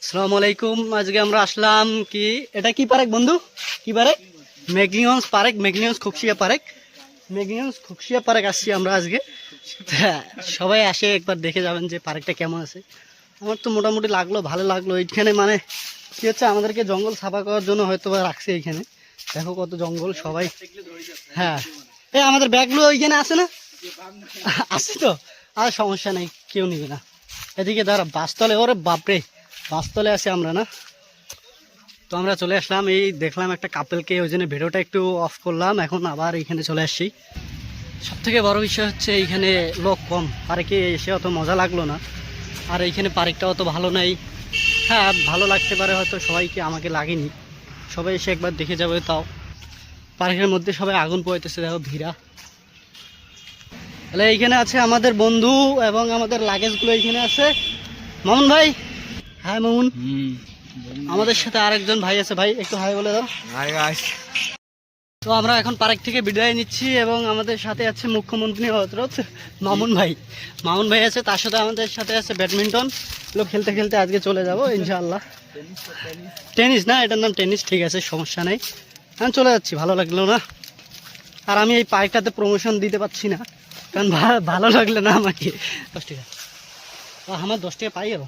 আসসালামু আলাইকুম। আজকে আমরা আসলাম কি এটা কি পার্ক বন্ধু, কি park? ম্যাগনিয়ন্স park, ম্যাগনিয়ন্স Khukshia park, ম্যাগনিয়ন্স Khukshia park আসছি আমরা আজকে। সবাই আসে একবার দেখে যাবেন যে পার্কটা কেমন আছে। আমার তো মোটামুটি লাগলো, ভালো লাগলো। এইখানে মানে কি হচ্ছে, আমাদেরকে জঙ্গল সাফা করার জন্য হয়তো বা রাখছে এইখানে। দেখো কত জঙ্গল সবাই। হ্যাঁ, এই আমাদের ব্যাগগুলো ওইখানে আছে না? আছে তো, আর সমস্যা নেই, কেউ নিবে না। এদিকে দাঁড়া, বাসতলে, ওরে বাপরে, বাসতলে আছে আমরা না। তো আমরা চলে আসলাম, এই দেখলাম একটা কাপেলকে, ওই জন্য ভিডিওটা একটু অফ করলাম। এখন আবার এখানে চলে আসছি। সব থেকে বড় বিষয় হচ্ছে এইখানে লোক কম, পার্কে এসে অত মজা লাগলো না। আর এইখানে পার্কটা অত ভালো নাই। হ্যাঁ, ভালো লাগতে পারে হয়তো সবাইকে, আমাকে লাগেনি। সবাই এসে একবার দেখে যাবে তাও। পার্কের মধ্যে সবাই আগুন পোয়াইতেছে, দেখো ভিড়া। তাহলে এইখানে আছে আমাদের বন্ধু এবং আমাদের লাগেজগুলো এইখানে আছে। মামুন ভাই, হ্যাঁ মামুন। আমাদের সাথে আরেকজন ভাই আছে, ভাই একটু হাই বলে দাও। Hi guys. তো আমরা এখন পার্ক থেকে বিদায় নিচ্ছি এবং আমাদের সাথে আছে মুখ্যমন্ত্রী হযরত মামুন ভাই। মামুন ভাই আছে, তার সাথে আমাদের সাথে আছে ব্যাডমিন্টন। লোক খেলতে খেলতে আজকে চলে যাব ইনশাআল্লাহ। টেনিস না, এটার নাম টেনিস, ঠিক আছে, সমস্যা নেই। আমি চলে যাচ্ছি, ভালো লাগলো না। আর আমি এই পার্কটাতে প্রমোশন দিতে পারছি না, কারণ ভালো লাগলো না আমাকে। 10 টাকা আমার 10 টাকা পাই যাবো।